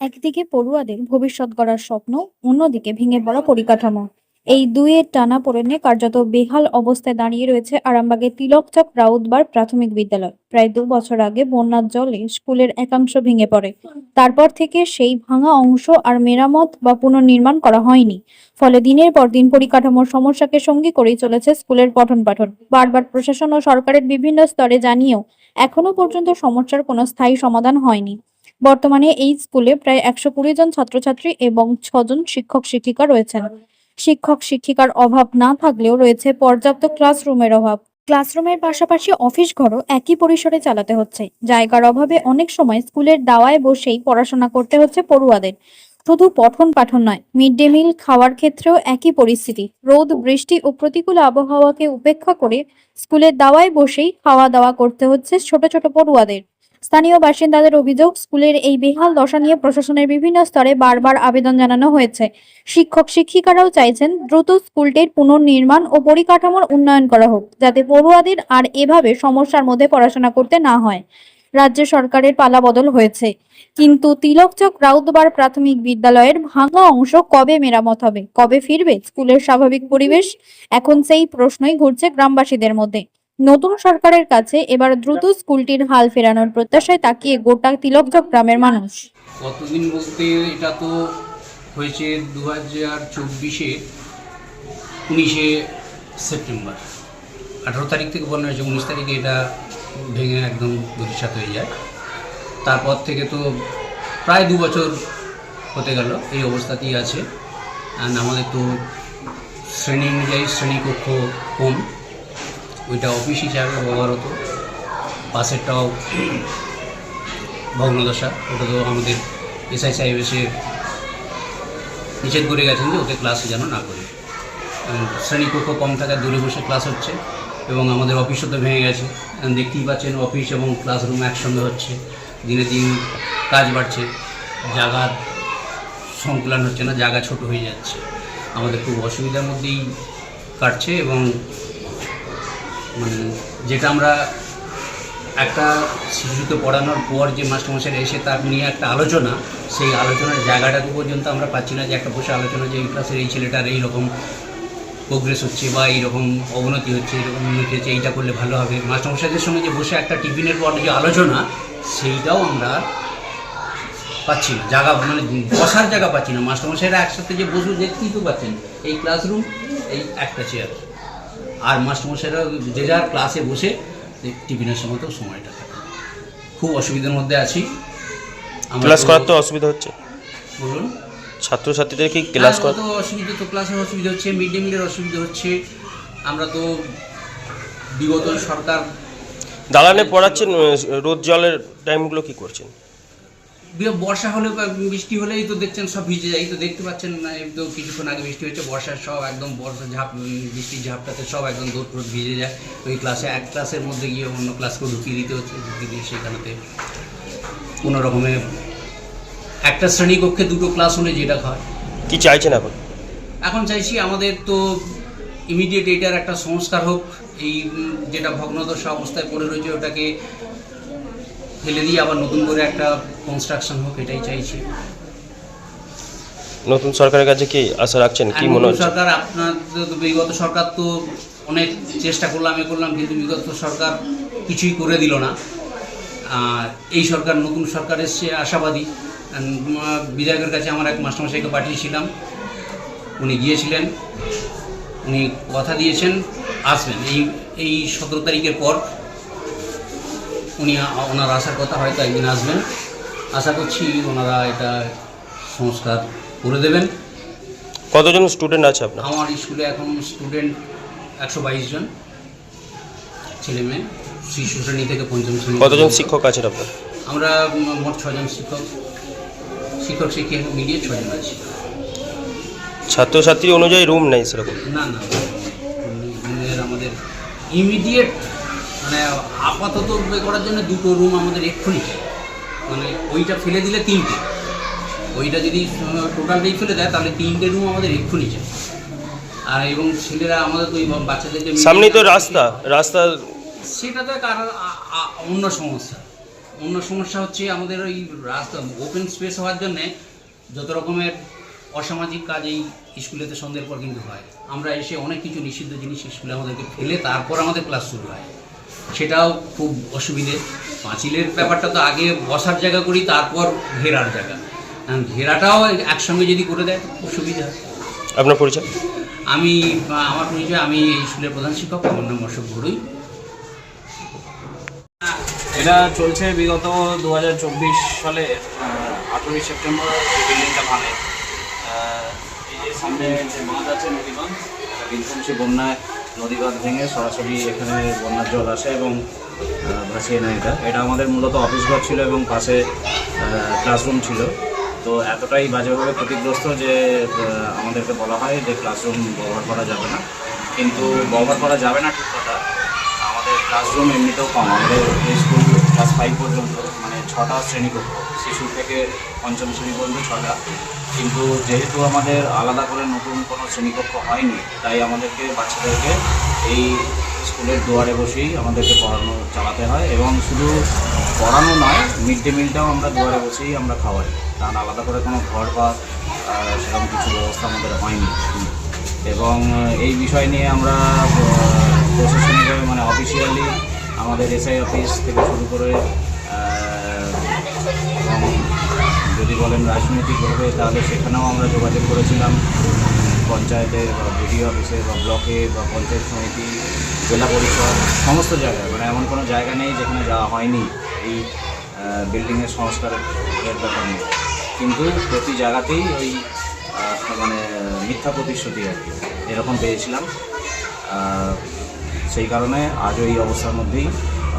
একদিকে পড়ুয়াদের ভবিষ্যৎ গড়ার স্বপ্ন, অন্যদিকে ভেঙে পড়া পরিকাঠামো। এই দুইয়ের টানাপোড়েনে কার্যত বেহাল অবস্থায় দাঁড়িয়ে রয়েছে আরামবাগের তিলকচক রাউতবার প্রাথমিক বিদ্যালয়। প্রায় 2 বছর আগে বন্যার জলে স্কুলের একাংশ ভেঙে পড়ে। তারপর থেকে সেই ভাঙা অংশ আর মেরামত বা পুনর্নির্মাণ করা হয়নি। ফলে দিনের পর দিন পরিকাঠামোর সমস্যাকে সঙ্গী করেই চলেছে স্কুলের পঠন পাঠন। বারবার প্রশাসন ও সরকারের বিভিন্ন স্তরে জানিয়েও এখনো পর্যন্ত সমস্যার কোনো স্থায়ী সমাধান হয়নি। বর্তমানে এই স্কুলে প্রায় 120 জন ছাত্রছাত্রী এবং 6 জন শিক্ষক শিক্ষিকা রয়েছেন। শিক্ষক শিক্ষিকার অভাব না থাকলেও রয়েছে পর্যাপ্ত ক্লাসরুমের অভাব। ক্লাসরুমের পাশাপাশি অফিস ঘরও একই পরিসরে চালাতে হচ্ছে। জায়গার অভাবে অনেক সময় স্কুলের দাওয়ায় বসেই পড়াশোনা করতে হচ্ছে পড়ুয়াদের। শুধু পঠন পাঠন নয়, মিড ডে মিল খাওয়ার ক্ষেত্রেও একই পরিস্থিতি। রোদ, বৃষ্টি ও প্রতিকূল আবহাওয়াকে উপেক্ষা করে স্কুলের দাওয়ায় বসেই খাওয়া দাওয়া করতে হচ্ছে ছোট ছোট পড়ুয়াদের। স্থানীয় বাসিন্দাদের অভিযোগ, স্কুলের এই বেহাল দশা নিয়ে প্রশাসনের বিভিন্ন স্তরে বারবার আবেদন জানানো হয়েছে। শিক্ষক শিক্ষিকারাও চাইছেন দ্রুত স্কুলটির পুনর্নির্মাণ ও পরিকাঠামোর উন্নয়ন করা হোক, যাতে পড়ুয়াদের আর এভাবে সমস্যার মধ্যে পড়াশোনা করতে না হয়। রাজ্য সরকারের পালাবদল হয়েছে, কিন্তু তিলকচক রাউতবার প্রাথমিক বিদ্যালয়ের ভাঙা অংশ কবে মেরামত হবে, কবে ফিরবে স্কুলের স্বাভাবিক পরিবেশ? এখন সেই প্রশ্নই ঘুরছে গ্রামবাসীদের মধ্যে। নতুন সরকারের কাছে এবার দ্রুত স্কুলটির হাল ফেরানোর প্রত্যাশায় তাকিয়ে গোটা তিলকচক গ্রামের মানুষ। কতদিন বলতে এটা তো হয়েছে 2024-এ 19শে সেপ্টেম্বর। 18 তারিখ থেকে বন্যা হয়েছে, 19 তারিখে এটা ভেঙে একদম ধূলিসাৎ হয়ে যায়। তারপর থেকে তো প্রায় 2 বছর হতে গেল এই অবস্থাতেই আছে। আর আমাদের তো শ্রেণী অনুযায়ী শ্রেণীকক্ষ কম, ওইটা অফিস হিসাবে ব্যবহার হতো। পাশেরটাও ভগ্নদশা, ওটা তো আমাদের এসআই সাহেব এসে নিষেধ করে গেছেন যে ওতে ক্লাস যেন না করে। শ্রেণীকক্ষ কম থাকায় দূরে বসে ক্লাস হচ্ছে এবং আমাদের অফিসও তো ভেঙে গেছে। দেখতেই পাচ্ছেন অফিস এবং ক্লাসরুম একসঙ্গে হচ্ছে, দিনে দিন কাজ বাড়ছে, জায়গার সংকুলন হচ্ছে না, জায়গা ছোট হয়ে যাচ্ছে। আমাদের খুব অসুবিধার মধ্যেই কাটছে এবং যেটা আমরা একটা শিশুকে পড়ানোর পর যে মাস্টারমশাইরা এসে তার নিয়ে একটা আলোচনা, সেই আলোচনার জায়গাটাকে পর্যন্ত আমরা পাচ্ছি না, যে একটা বসে আলোচনা যে এই ক্লাসের এই ছেলেটার এইরকম প্রোগ্রেস হচ্ছে বা এইরকম অবনতি হচ্ছে, এরকম উন্নতি হচ্ছে, এইটা করলে ভালো হবে। মাস্টারমশাইদের সঙ্গে যে বসে একটা টিফিনের পর যে আলোচনা, সেইটাও আমরা পাচ্ছি না, জায়গা বসার জায়গা পাচ্ছি না। মাস্টারমশাইরা একসাথে যে বসে দেখতেই তো পাচ্ছেন, এই ক্লাসরুম, এই একটা চেয়ার, আর মাস্টারমশাইরা যে যার ক্লাসে বসে টিফিনের সময় তো সময়টা থাকে। খুব অসুবিধার মধ্যে আছি। ক্লাস করার তো অসুবিধা হচ্ছে, বলুন। ছাত্রছাত্রীদের কি ক্লাস করা তো অসুবিধা, তো ক্লাসের অসুবিধা হচ্ছে, মিড ডে মিলের অসুবিধা হচ্ছে। আমরা তো বিগত সরকার দালানে পড়াচ্ছেন, রোদ জলের টাইমগুলো কি করছেন? বর্ষা হলে বা বৃষ্টি হলেই তো দেখছেন সব ভিজে যায়, তো দেখতে পাচ্ছেন না। তো কিছুক্ষণ আগে বৃষ্টি হয়েছে, বর্ষার সব একদম বর্ষার ঝাঁপ, বৃষ্টির ঝাপটাতে সব একদম দৌড় ভিজে যায়। ওই ক্লাসে এক ক্লাসের মধ্যে গিয়ে অন্য ক্লাসকেও ঢুকিয়ে দিতে হচ্ছে, ঢুকিয়ে দিয়ে সেখানেতে কোনো রকমে একটা শ্রেণীকক্ষে 2টো ক্লাস হলে যেটা হয়। কি চাইছেন এখন? এখন চাইছি আমাদের তো ইমিডিয়েট এটার একটা সংস্কার হোক। এই যেটা ভগ্নদশা অবস্থায় পড়ে রয়েছে ওটাকে ফেলে দিয়ে আবার নতুন করে একটা কনস্ট্রাকশন হোক, এটাই চাইছি। নতুন সরকারের কাছে কি আশা রাখছেন, কি মনে হচ্ছে? সরকার, আপনার বিগত সরকার তো অনেক চেষ্টা করলাম কিন্তু বিগত সরকার কিছুই করে দিল না। আর এই সরকার, নতুন সরকার এসছে, আশাবাদী। বিধায়কের কাছে আমার এক মাস্টারমশাইকে পাঠিয়েছিলাম, উনি গিয়েছিলেন, উনি কথা দিয়েছেন আসবেন এই 17 তারিখের পর। ওনার আসার কথা, হয়তো একদিন আসবেন। আশা করছি ওনারা এটা সংস্কার করে দেবেন। কতজন স্টুডেন্ট আছে আপনার? আমার স্কুলে এখন স্টুডেন্ট 122 জন ছেলে মেয়ে, শিশু শ্রেণী থেকে পঞ্চম শ্রেণী। কতজন শিক্ষক আছেন আপনার? আমরা মোট 6 জন শিক্ষক শিক্ষিকা মিলিয়ে 6 জন আছি। ছাত্রছাত্রী অনুযায়ী রুম নেই সেরকম? না, আমাদের ইমিডিয়েট আপাতত করার জন্য 2টো রুম আমাদের এক্ষুনি চাই। ওইটা ফেলে দিলে 3টে, ওইটা যদি টোটালটাই ফেলে দেয় তাহলে 3টে রুম আমাদের এক্ষুনি চাই। আর এবং ছেলেরা আমাদের তো ওই বাচ্চাদেরকে সামনেই তো রাস্তা, সেটা তো অন্য সমস্যা। অন্য সমস্যা হচ্ছে আমাদের ওই রাস্তা ওপেন স্পেস হওয়ার জন্যে যত রকমের অসামাজিক কাজ এই স্কুলেতে সন্ধ্যের পর কিন্তু হয়। আমরা এসে অনেক কিছু নিষিদ্ধ জিনিস স্কুলে আমাদেরকে ফেলে তারপর আমাদের ক্লাস শুরু হয়, সেটাও খুব অসুবিধে। পাঁচিলের ব্যাপারটা তো আগে বসার জায়গা করি, তারপর ঘেরার জায়গা, ঘেরাটাও একসঙ্গে যদি করে দেয় তো খুব সুবিধা হয়। আপনার পরিচয়? আমার পরিচয়, আমি এই স্কুলের প্রধান শিক্ষক, আমার নাম অশোক ঘড়ুই। এটা চলছে বিগত 2024 সালে 18ই সেপ্টেম্বর যে বিল্ডিংটা ভাঙে, এই যে সামনে যে বাঁধ আছে নদীবাঁধ, বিধ্বংসী বন্যায় নদীবাঁধ ভেঙে সরাসরি এখানে বন্যার জল আসে এবং ভাসিয়ে নেয়। এটা আমাদের মূলত অফিস ঘর ছিল এবং পাশে ক্লাসরুম ছিল। তো এতটাই বাজেভাবে ক্ষতিগ্রস্ত যে আমাদেরকে বলা হয় যে ক্লাসরুম ব্যবহার করা যাবে না। কিন্তু ব্যবহার করা যাবে না ঠিক কথা, আমাদের ক্লাসরুম এমনিতেও কম। আমাদের স্কুল ক্লাস 5 পর্যন্ত, মানে 6টা শ্রেণীকক্ষ, শিশু থেকে পঞ্চম শ্রেণী পর্যন্ত 6টা। কিন্তু যেহেতু আমাদের আলাদা করে নতুন কোনো শ্রেণীকক্ষ হয়নি, তাই আমাদেরকে বাচ্চাদেরকে এই স্কুলের দুয়ারে বসেই আমাদেরকে পড়ানো চালাতে হয়। এবং শুধু পড়ানো নয়, মিড ডে মিলটাও আমরা দুয়ারে বসেই আমরা খাওয়াই, কারণ আলাদা করে কোনো ঘর বা সেরকম কিছু ব্যবস্থা আমাদের হয়নি। এবং এই বিষয় নিয়ে আমরা প্রশাসনিকভাবে, মানে অফিসিয়ালি আমাদের এসআই অফিস থেকে শুরু করে, এবং যদি বলেন রাজনৈতিকভাবে, তাহলে সেখানেও আমরা যোগাযোগ করেছিলাম পঞ্চায়েতে বা বিডিও অফিসে বা ব্লকে বা পঞ্চায়েত সমিতি, জেলা পরিষদ, সমস্ত জায়গায়। মানে এমন কোনো জায়গা নেই যেখানে যাওয়া হয়নি এই বিল্ডিংয়ের সংস্কারের ব্যাপার নিয়ে। কিন্তু প্রতি জায়গাতেই ওই মানে মিথ্যা প্রতিশ্রুতি আর কি এরকম পেয়েছিলাম। সেই কারণে আজও এই অবস্থার মধ্যেই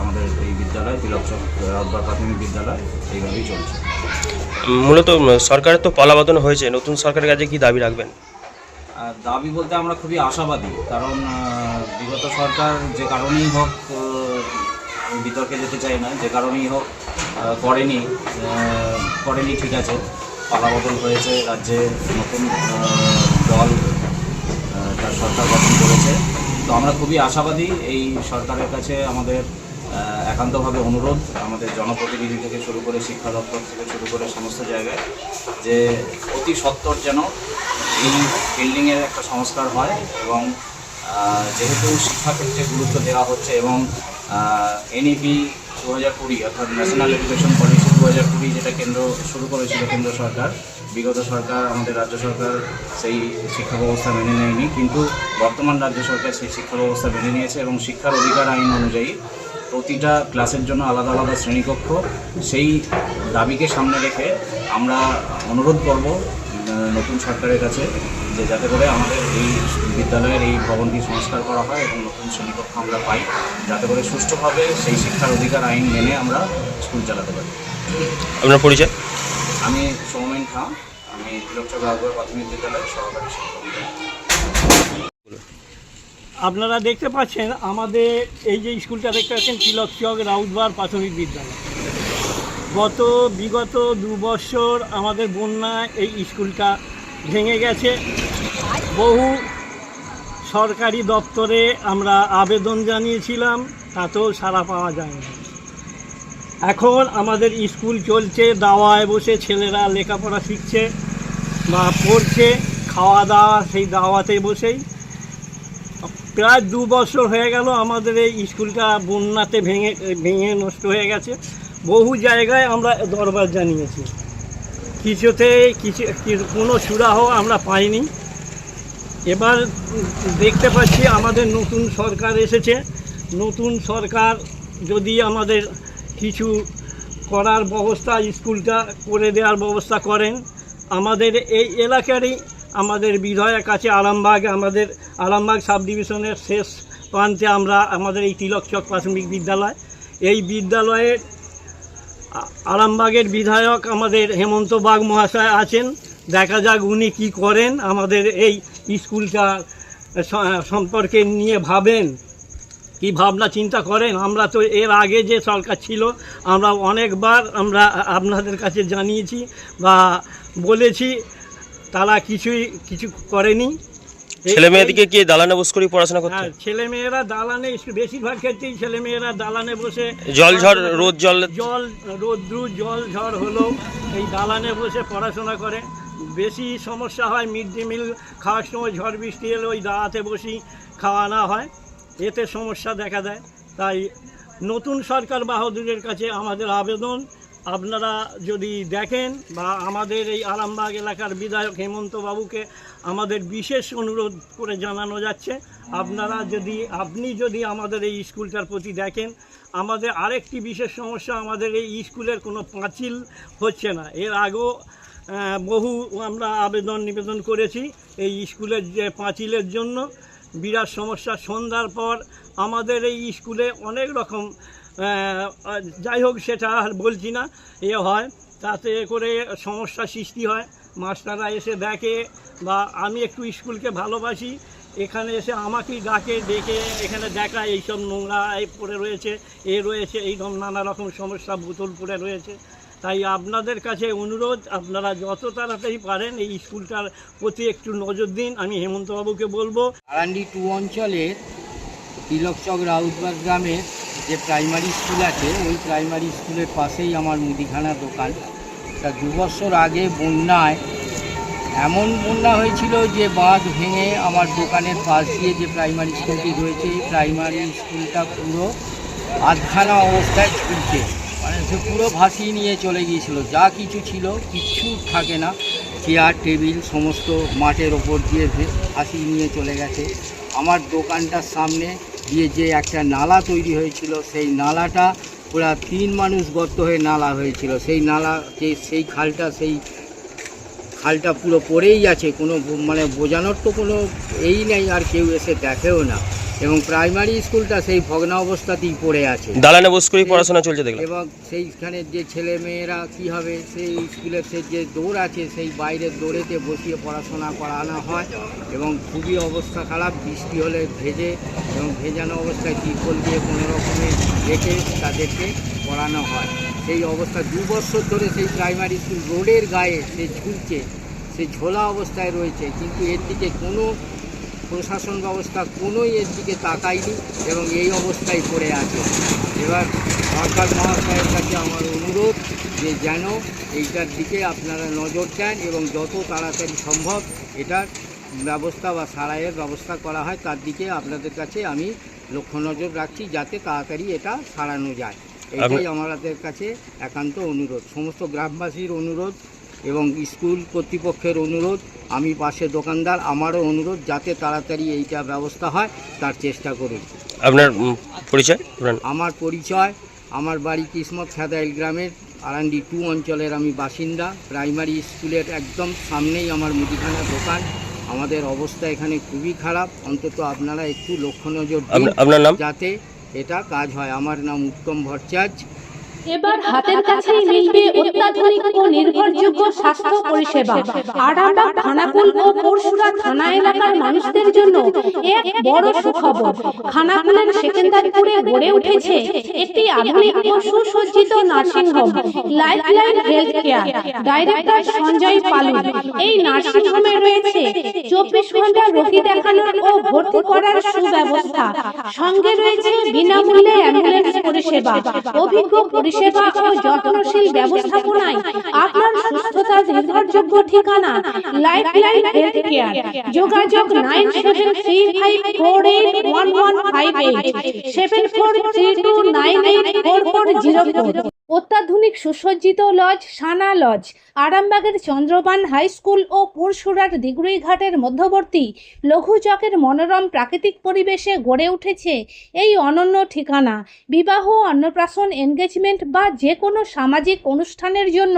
আমাদের এই বিদ্যালয়, তিলকচক রাউতবাড় প্রাথমিক বিদ্যালয় এইভাবেই চলছে। মূলত সরকারের তো পলাবদন হয়েছে, নতুন সরকারের কাছে কি দাবি রাখবেন? দাবি বলতে আমরা খুবই আশাবাদী, কারণ বিগত সরকার যে কারণেই হোক, বিতর্কে যেতে চাই না, যে কারণেই হোক করেনি ঠিক আছে। পালাবদল হয়েছে, রাজ্যে নতুন দল তার সরকার গঠন করেছে। তো আমরা খুবই আশাবাদী। এই সরকারের কাছে আমাদের একান্তভাবে অনুরোধ, আমাদের জনপ্রতিনিধি থেকে শুরু করে শিক্ষা দপ্তর থেকে শুরু করে সমস্ত জায়গায়, যে অতি সত্বর যেন এই বিল্ডিংয়ের একটা সংস্কার হয়। এবং যেহেতু শিক্ষাক্ষেত্রে গুরুত্ব দেওয়া হচ্ছে এবং এনইপি 2020 অর্থাৎ ন্যাশনাল এডুকেশন পলিসি 2020 যেটা কেন্দ্র শুরু করেছিল কেন্দ্র সরকার, বিগত সরকার আমাদের রাজ্য সরকার সেই শিক্ষা ব্যবস্থা মেনে নেয়নি, কিন্তু বর্তমান রাজ্য সরকার সেই শিক্ষা ব্যবস্থা মেনে নিয়েছে। এবং শিক্ষার অধিকার আইন অনুযায়ী প্রতিটা ক্লাসের জন্য আলাদা আলাদা শ্রেণীকক্ষ, সেই দাবিকে সামনে রেখে আমরা অনুরোধ করব নতুন সরকারের কাছে যে যাতে করে আমাদের এই বিদ্যালয়ের এই ভবনটি সংস্কার করা হয় এবং নতুন শ্রেণীকক্ষ আমরা পাই, যাতে করে সুষ্ঠুভাবে সেই শিক্ষার অধিকার আইন মেনে আমরা স্কুল চালাতে পারি। আপনার পরিচয়? আমি সৌমেন খাঁ, আমি তিলকচক রাউতবাড় প্রাথমিক বিদ্যালয়ের সহকারী শিক্ষক। আপনারা দেখতে পাচ্ছেন আমাদের এই যে স্কুলটা দেখতে পাচ্ছেন তিলকচক রাউতবাড় প্রাথমিক বিদ্যালয়। বিগত 2 বছর আমাদের বন্যায় এই স্কুলটা ভেঙে গেছে। বহু সরকারি দপ্তরে আমরা আবেদন জানিয়েছিলাম, তাতেও সাড়া পাওয়া যায়নি। এখন আমাদের স্কুল চলছে, দাওয়ায় বসে ছেলেরা লেখাপড়া শিখছে বা পড়ছে, খাওয়া দাওয়া সেই দাওয়াতে বসেই। প্রায় 2 বছর হয়ে গেল আমাদের এই স্কুলটা বন্যাতে ভেঙে নষ্ট হয়ে গেছে। বহু জায়গায় আমরা দরবার জানিয়েছি, কোনো সুরাহ আমরা পাইনি। এবার দেখতে পাচ্ছি আমাদের নতুন সরকার এসেছে। নতুন সরকার যদি আমাদের কিছু করার ব্যবস্থা, স্কুলটা করে দেওয়ার ব্যবস্থা করেন, আমাদের এই এলাকারই আমাদের বিধায়ক আছে আরামবাগ সাব ডিভিশনের শেষ প্রান্তে আমাদের এই তিলকচক প্রাথমিক বিদ্যালয়। এই বিদ্যালয়ের আরামবাগের বিধায়ক আমাদের হেমন্ত বাগ মহাশয় আছেন। দেখা যাক উনি কি করেন, আমাদের এই স্কুলটা সম্পর্কে নিয়ে কি ভাবনা চিন্তা করেন। আমরা তো এর আগে যে সরকার ছিল আমরা অনেকবার আপনাদের কাছে জানিয়েছি বা বলেছি, তারা কিছু করেনি। ছেলে মেয়েদিকে কি দালানে বস করে পড়াশোনা করতে? হ্যাঁ, ছেলেমেয়েরা দালানে, বেশিরভাগ ক্ষেত্রেই ছেলেমেয়েরা দালানে বসে জল ঝড় রোদ জল রোদ্রু জল ঝড় হলো এই দালানে বসে পড়াশোনা করে। বেশি সমস্যা হয় মিড ডে মিল খাওয়ার সময়, ঝড় বৃষ্টি এলে ওই দাঁড়াতে বসি খাওয়ানো হয়, এতে সমস্যা দেখা দেয়। তাই নতুন সরকার বাহাদুরের কাছে আমাদের আবেদন, আপনারা যদি দেখেন বা আমাদের এই আরামবাগ এলাকার বিধায়ক হেমন্ত বাবুকে আমাদের বিশেষ অনুরোধ করে জানানো যাচ্ছে, আপনি যদি আমাদের এই স্কুলটার প্রতি দেখেন। আমাদের আরেকটি বিশেষ সমস্যা, আমাদের এই স্কুলের কোনো পাঁচিল হচ্ছে না। এর আগেও বহু আমরা নিবেদন করেছি এই স্কুলের যে পাঁচিলের জন্য বিরাট সমস্যা। সন্ধ্যার পর আমাদের এই স্কুলে অনেক রকম যাই হোক সেটা আর বলছি না, হয় তাতে করে সমস্যা সৃষ্টি হয়। মাস্টাররা এসে দেখে বা আমি একটু স্কুলকে ভালোবাসি, এখানে এসে আমাকেই ডেকে এখানে দেখা এইসব নোংরা পড়ে রয়েছে, রয়েছে এইরকম নানা রকম সমস্যা, বোতল পড়ে রয়েছে। তাই আপনাদের কাছে অনুরোধ, আপনারা যত তাড়াতাড়ি পারেন এই স্কুলটার প্রতি একটু নজর দিন। আমি হেমন্তবাবুকে বলবো। আরান্ডি 2 অঞ্চলের তিলকচক রাউতবাগ গ্রামের যে প্রাইমারি স্কুল আছে, ওই প্রাইমারি স্কুলের পাশেই আমার মুদিখানা দোকান। তা 2 বছর আগে বন্যায় এমন বন্যা হয়েছিল যে বাঁধ ভেঙে আমার দোকানের পাশ দিয়ে যে প্রাইমারি স্কুলটি রয়েছে, এই প্রাইমারি স্কুলটা পুরো আধখানা অবস্থায় ঝুলছে, মানে সে পুরো ভাসিয়ে নিয়ে চলে গিয়েছিল। যা কিছু ছিল কিচ্ছু থাকে না, চেয়ার টেবিল সমস্ত মাঠের ওপর দিয়ে ভাসিয়ে নিয়ে চলে গেছে। আমার দোকানটার সামনে দিয়ে যে একটা নালা তৈরি হয়েছিল, সেই নালাটা পুরা 3 মানুষ গর্ত হয়ে নালা হয়েছিল। সেই নালা সেই খালটা পুরো পড়েই আছে, কোনো মানে বোঝানোর তো কোনো নেই, আর কেউ এসে দেখেও না। এবং প্রাইমারি স্কুলটা সেই ভগ্না অবস্থাতেই পড়ে আছে, দালানে বস করে পড়াশোনা চলছে দেখলাম। এবং সেইখানে যে ছেলে মেয়েরা কী হবে, সেই স্কুলের যে দৌড় আছে, সেই বাইরের দৌড়েতে বসিয়ে পড়াশোনা করানো হয়। এবং খুবই অবস্থা খারাপ, বৃষ্টি হলে ভেজে এবং ভেজানো অবস্থায় তিরপল দিয়ে কোনো রকমে রেখে তাদেরকে পড়ানো হয়। সেই অবস্থা 2 বছর ধরে সেই প্রাইমারি স্কুল রোডের গায়ে সে ঝুলছে, সে ঝোলা অবস্থায় রয়েছে, কিন্তু এর দিকে কোনো প্রশাসন ব্যবস্থা কোনোই এর দিকে তাকায়নি এবং এই অবস্থায় পড়ে আছে। এবার সরকার মহাশয়ের কাছে আমার অনুরোধ যে যেন এইটার দিকে আপনারা নজর দেন এবং যত তাড়াতাড়ি সম্ভব এটার ব্যবস্থা বা সারাইয়ের ব্যবস্থা করা হয়, তার দিকে আপনাদের কাছে আমি লক্ষ্য নজর রাখছি, যাতে তাড়াতাড়ি এটা সারানো যায়। এটাই আমাদের কাছে একান্ত অনুরোধ, সমস্ত গ্রামবাসীর অনুরোধ এবং স্কুল কর্তৃপক্ষের অনুরোধ, আমি পাশে দোকানদার, আমারও অনুরোধ যাতে তাড়াতাড়ি এইটা ব্যবস্থা হয় তার চেষ্টা করুন। আপনার পরিচয়? আমার পরিচয়, আমার বাড়ি কিসমত খেদাইল গ্রামের আরান্ডি 2 অঞ্চলের আমি বাসিন্দা। প্রাইমারি স্কুলের একদম সামনেই আমার মুদিখানা দোকান। আমাদের অবস্থা এখানে খুবই খারাপ, অন্তত আপনারা একটু লক্ষ্য নজর দিন আপনার নাম? যাতে এটা কাজ হয়। আমার নাম উত্তম ভট্টাচার্য। এবার হাতের কাছেই মিলবে অত্যাধুনিক ও নির্ভরযোগ্য স্বাস্থ্য পরিষেবা। আরামবাগ, খানাকুল ও পরশুরা থানা এলাকার মানুষদের জন্য এক বড় সুখবর। খানাকুলের সেকেন্দারপুরে গড়ে উঠেছে একটি আধুনিক ও সুসজ্জিত nursing home, lifeline health care. Director Sanjay Palu. এই নার্সিংহোমে রয়েছে 24 ঘন্টা রোগী দেখানোর ও ভর্তি করার সুব্যবস্থা। সঙ্গে রয়েছে বিনামূল্যে অ্যাম্বুলেন্স পরিষেবা। অভিজ্ঞ পরিষেবা ও যত্নশীল ব্যবস্থাপনায় আপনার সুস্থতার নির্ভরযোগ্য ঠিকানা লাইফলাইন হেলথ কেয়ার। যোগাযোগ 9735481158 7432984404। অত্যাধুনিক সুসজ্জিত লজ সানা লজ। আরামবাগের চন্দ্রবান হাই স্কুল ও পুরসুরার দিগুড়িঘাটের মধ্যবর্তী লঘু চকের মনোরম প্রাকৃতিক পরিবেশে গড়ে উঠেছে এই অনন্য ঠিকানা। বিবাহ, অন্নপ্রাশন, এনগেজমেন্ট বা যে কোনো সামাজিক অনুষ্ঠানের জন্য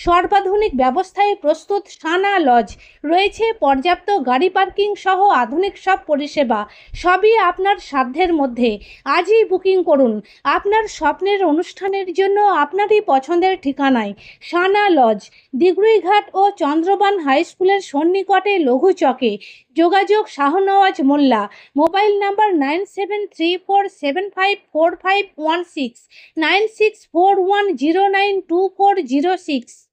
সর্বাধুনিক ব্যবস্থায় প্রস্তুত সানা লজ। রয়েছে পর্যাপ্ত গাড়ি পার্কিং সহ আধুনিক সব পরিষেবা, সবই আপনার সাধ্যের মধ্যে। আজই বুকিং করুন আপনার স্বপ্নের অনুষ্ঠানের জন্য আপনারই পছন্দের ঠিকানায় সানা লজ, দিগুড়িঘাট ও চন্দ্রবান হাই স্কুলের সন্নিকটে লঘু চকে। যোগাযোগ শাহনওয়াজ মোল্লা। Mobile number 9734754516, 9641092406।